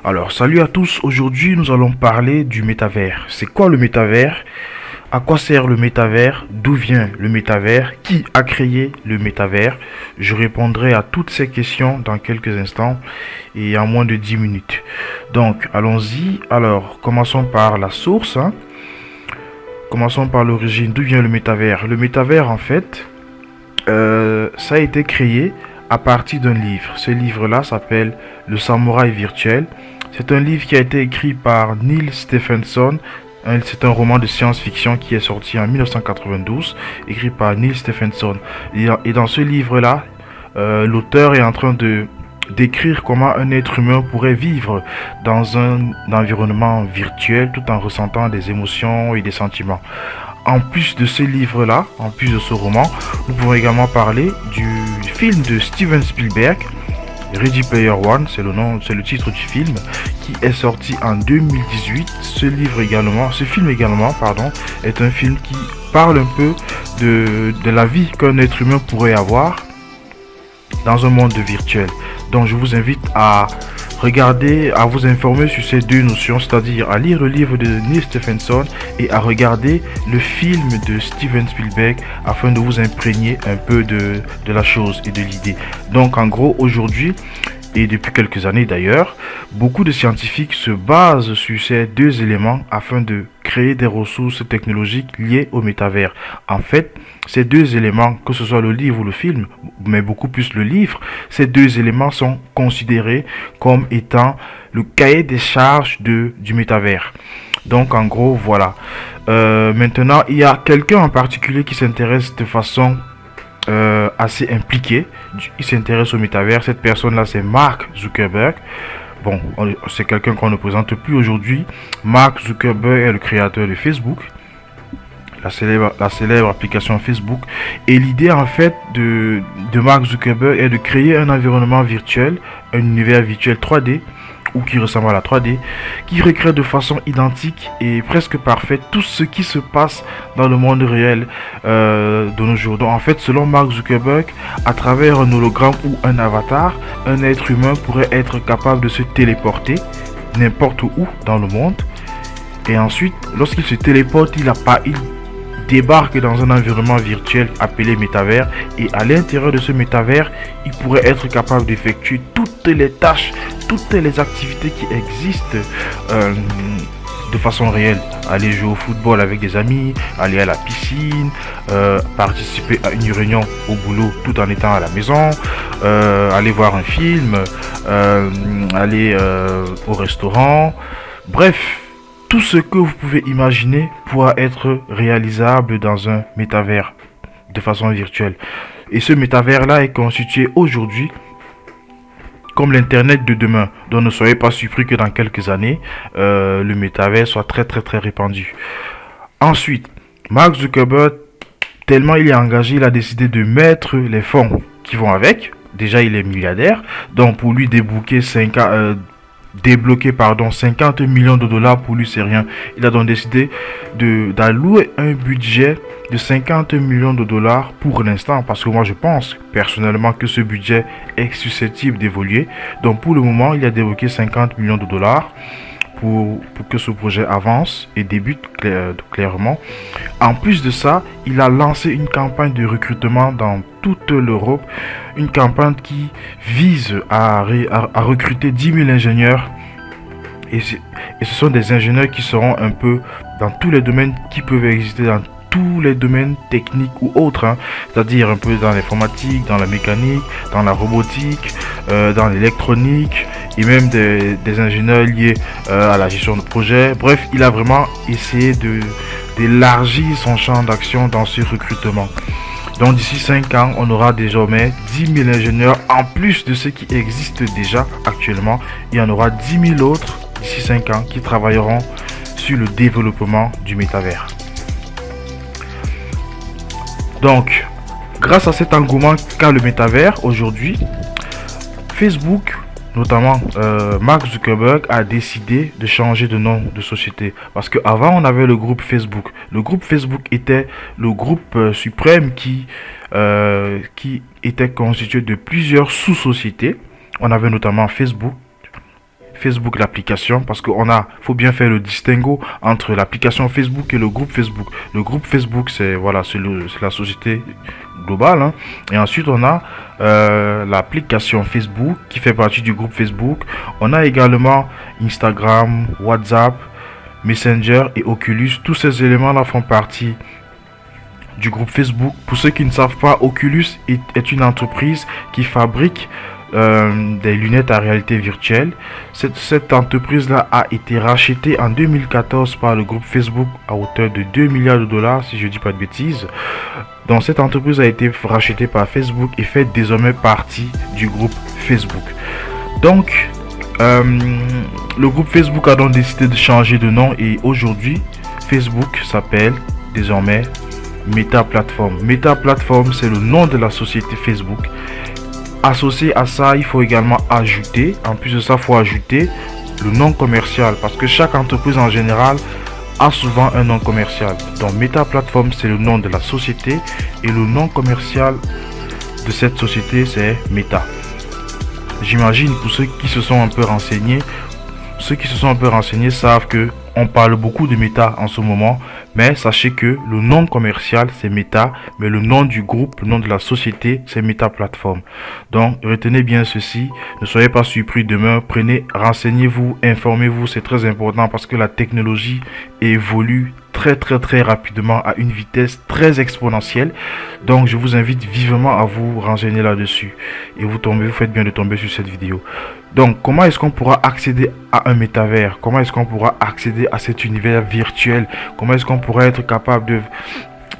Alors, salut à tous. Aujourd'hui, nous allons parler du métavers. C'est quoi le métavers? À quoi sert le métavers? D'où vient le métavers? Qui a créé le métavers? Je répondrai à toutes ces questions dans quelques instants et en moins de 10 minutes. Donc, allons-y. Alors, commençons par la source, hein. Commençons par l'origine. D'où vient le métavers? Le métavers, en fait, ça a été créé à partir d'un livre. Ce livre-là s'appelle Le Samouraï virtuel. C'est un livre qui a été écrit par Neal Stephenson. C'est un roman de science-fiction qui est sorti en 1992, écrit par Neal Stephenson. Et dans ce livre-là, l'auteur est en train de décrire comment un être humain pourrait vivre dans un environnement virtuel tout en ressentant des émotions et des sentiments. En plus de ce livre-là, en plus de ce roman, nous pouvons également parler du film de Steven Spielberg, Ready Player One, c'est le titre du film, qui est sorti en 2018. Ce film également, est un film qui parle un peu de la vie qu'un être humain pourrait avoir dans un monde virtuel. Donc je vous invite à regarder, à vous informer sur ces deux notions, c'est-à-dire à lire le livre de Neal Stephenson et à regarder le film de Steven Spielberg afin de vous imprégner un peu de la chose et de l'idée. Donc en gros, aujourd'hui, et depuis quelques années d'ailleurs, beaucoup de scientifiques se basent sur ces deux éléments afin de créer des ressources technologiques liées au métavers. En fait, ces deux éléments, que ce soit le livre ou le film, mais beaucoup plus le livre, ces deux éléments sont considérés comme étant le cahier des charges du métavers. Donc en gros, voilà. Maintenant, il y a quelqu'un en particulier qui s'intéresse de façon assez impliqué. Il s'intéresse au métavers. Cette personne-là, c'est Mark Zuckerberg. Bon, c'est quelqu'un qu'on ne présente plus aujourd'hui. Mark Zuckerberg est le créateur de Facebook, la célèbre application Facebook. Et l'idée, en fait, de Mark Zuckerberg est de créer un environnement virtuel, un univers virtuel 3D, ou qui ressemble à la 3D, qui recrée de façon identique et presque parfaite tout ce qui se passe dans le monde réel de nos jours. Donc en fait, selon Mark Zuckerberg, à travers un hologramme ou un avatar, un être humain pourrait être capable de se téléporter n'importe où dans le monde. Et ensuite, lorsqu'il se téléporte, il débarque dans un environnement virtuel appelé métavers, et à l'intérieur de ce métavers, il pourrait être capable d'effectuer toutes les tâches, toutes les activités qui existent de façon réelle. Aller jouer au football avec des amis, aller à la piscine, participer à une réunion au boulot tout en étant à la maison, aller voir un film, aller au restaurant, bref. Tout ce que vous pouvez imaginer pourra être réalisable dans un métavers de façon virtuelle. Et ce métavers-là est constitué aujourd'hui comme l'Internet de demain. Donc ne soyez pas surpris que dans quelques années, le métavers soit très répandu. Ensuite, Mark Zuckerberg, tellement il est engagé, il a décidé de mettre les fonds qui vont avec. Déjà, il est milliardaire. Donc pour lui débloquer 50 millions de dollars, pour lui c'est rien. Il a donc décidé d'allouer un budget de 50 millions de dollars pour l'instant, parce que moi je pense personnellement que ce budget est susceptible d'évoluer. Donc pour le moment, il a débloqué 50 millions de dollars pour que ce projet avance et débute clairement. En plus de ça, il a lancé une campagne de recrutement dans toute l'Europe, une campagne qui vise à recruter 10 000 ingénieurs. Et ce sont des ingénieurs qui seront un peu dans tous les domaines qui peuvent exister, dans tous les domaines techniques ou autres, hein. C'est-à-dire un peu dans l'informatique, dans la mécanique, dans la robotique, dans l'électronique, et même des ingénieurs liés à la gestion de projet. Bref, il a vraiment essayé d'élargir son champ d'action dans ce recrutement. Donc d'ici 5 ans, on aura désormais 10 000 ingénieurs en plus de ceux qui existent déjà actuellement. Il y en aura 10 000 autres d'ici 5 ans qui travailleront sur le développement du métavers. Donc, grâce à cet engouement qu'a le métavers aujourd'hui, Facebook, notamment Mark Zuckerberg, a décidé de changer de nom de société. Parce qu'avant, on avait le groupe Facebook. Le groupe Facebook était le groupe suprême qui était constitué de plusieurs sous-sociétés. On avait notamment Facebook, Facebook l'application, parce faut bien faire le distinguo entre l'application Facebook et le groupe Facebook. Le groupe Facebook, c'est la société globale, hein. Et ensuite on a l'application Facebook qui fait partie du groupe Facebook. On a également Instagram, WhatsApp, Messenger et Oculus. Tous ces éléments là font partie du groupe Facebook. Pour ceux qui ne savent pas, Oculus est une entreprise qui fabrique des lunettes à réalité virtuelle. Cette entreprise-là a été rachetée en 2014 par le groupe Facebook à hauteur de 2 milliards de dollars, si je ne dis pas de bêtises. Donc cette entreprise a été rachetée par Facebook et fait désormais partie du groupe Facebook. Donc le groupe Facebook a donc décidé de changer de nom et aujourd'hui Facebook s'appelle désormais Meta Platform. Meta Platform, c'est le nom de la société Facebook. Associé à ça, il faut également ajouter, en plus de ça, il faut ajouter le nom commercial, parce que chaque entreprise en général a souvent un nom commercial. Donc Meta Platform, c'est le nom de la société et le nom commercial de cette société, c'est Meta. J'imagine pour ceux qui se sont un peu renseignés, savent que on parle beaucoup de Meta en ce moment, mais sachez que le nom commercial c'est Meta, mais le nom du groupe, le nom de la société c'est Meta Platform. Donc retenez bien ceci, ne soyez pas surpris demain, renseignez-vous, informez-vous, c'est très important parce que la technologie évolue très rapidement à une vitesse très exponentielle. Donc je vous invite vivement à vous renseigner là-dessus et vous faites bien de tomber sur cette vidéo. Donc comment est-ce qu'on pourra accéder à un métavers? Comment est-ce qu'on pourra accéder à cet univers virtuel? Comment est-ce qu'on pourra être capable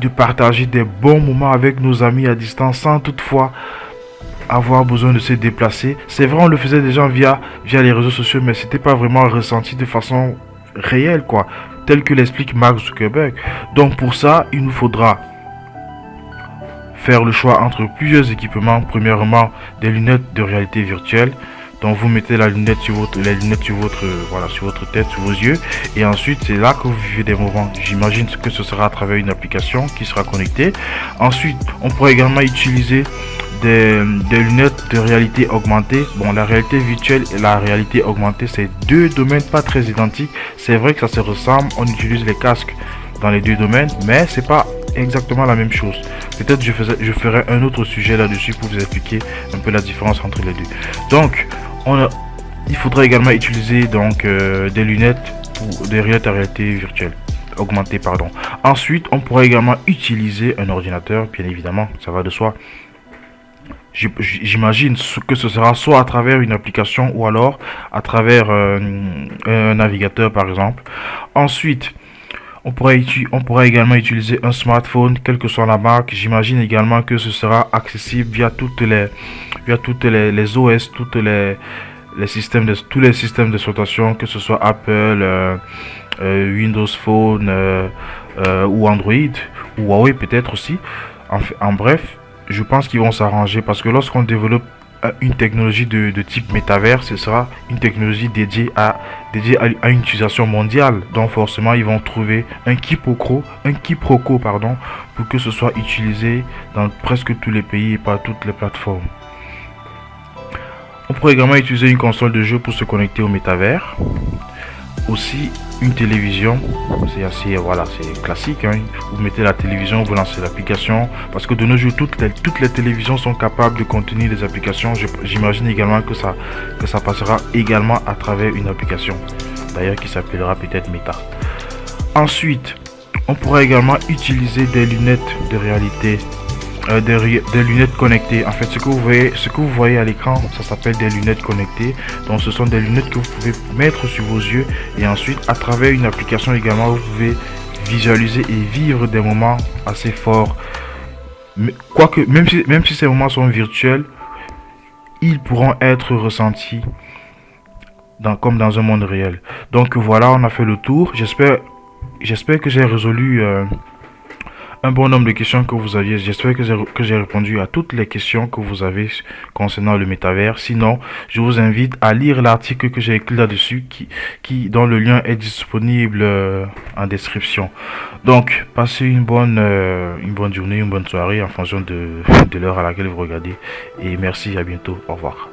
de partager des bons moments avec nos amis à distance sans toutefois avoir besoin de se déplacer? C'est vrai, on le faisait déjà via les réseaux sociaux, mais c'était pas vraiment ressenti de façon réelle, quoi, tel que l'explique Mark Zuckerberg. Donc pour ça, il nous faudra faire le choix entre plusieurs équipements. Premièrement, des lunettes de réalité virtuelle. Donc vous mettez la lunette sur votre tête, sur vos yeux, et ensuite c'est là que vous vivez des moments. J'imagine que ce sera à travers une application qui sera connectée. Ensuite, on pourra également utiliser des lunettes de réalité augmentée. Bon, la réalité virtuelle et la réalité augmentée, c'est deux domaines pas très identiques. C'est vrai que ça se ressemble, on utilise les casques dans les deux domaines, mais c'est pas exactement la même chose. Peut-être je ferai un autre sujet là-dessus pour vous expliquer un peu la différence entre les deux. Donc il faudra également utiliser des lunettes à réalité virtuelle augmentée, pardon. Ensuite, on pourra également utiliser un ordinateur, bien évidemment, ça va de soi. J'imagine que ce sera soit à travers une application ou alors à travers un navigateur par exemple. Ensuite, on pourra également utiliser un smartphone, quelle que soit la marque. J'imagine également que ce sera accessible via tous les OS, tous les systèmes d'exploitation, que ce soit Apple, Windows Phone ou Android, ou Huawei peut-être aussi. En bref, je pense qu'ils vont s'arranger parce que lorsqu'on développe une technologie de type métavers, ce sera une technologie dédiée à une utilisation mondiale. Donc forcément, ils vont trouver un quiproquo, pour que ce soit utilisé dans presque tous les pays et pas toutes les plateformes. On pourrait également utiliser une console de jeu pour se connecter au métavers. Aussi une télévision, c'est assez c'est classique, hein. Vous mettez la télévision, vous lancez l'application, parce que de nos jours toutes les télévisions sont capables de contenir des applications. J'imagine également que ça passera également à travers une application, d'ailleurs qui s'appellera peut-être Meta. Ensuite, on pourra également utiliser des lunettes de réalité, des lunettes connectées. En fait, ce que vous voyez à l'écran, ça s'appelle des lunettes connectées. Donc ce sont des lunettes que vous pouvez mettre sur vos yeux et ensuite à travers une application également vous pouvez visualiser et vivre des moments assez forts. Mais quoique même si ces moments sont virtuels, ils pourront être ressentis comme dans un monde réel. Donc voilà, on a fait le tour. J'espère que j'ai résolu un bon nombre de questions que vous aviez. J'espère que j'ai répondu à toutes les questions que vous avez concernant le métavers. Sinon, je vous invite à lire l'article que j'ai écrit là-dessus, dont le lien est disponible en description. Donc, passez une bonne journée, une bonne soirée en fonction de l'heure à laquelle vous regardez. Et merci, à bientôt. Au revoir.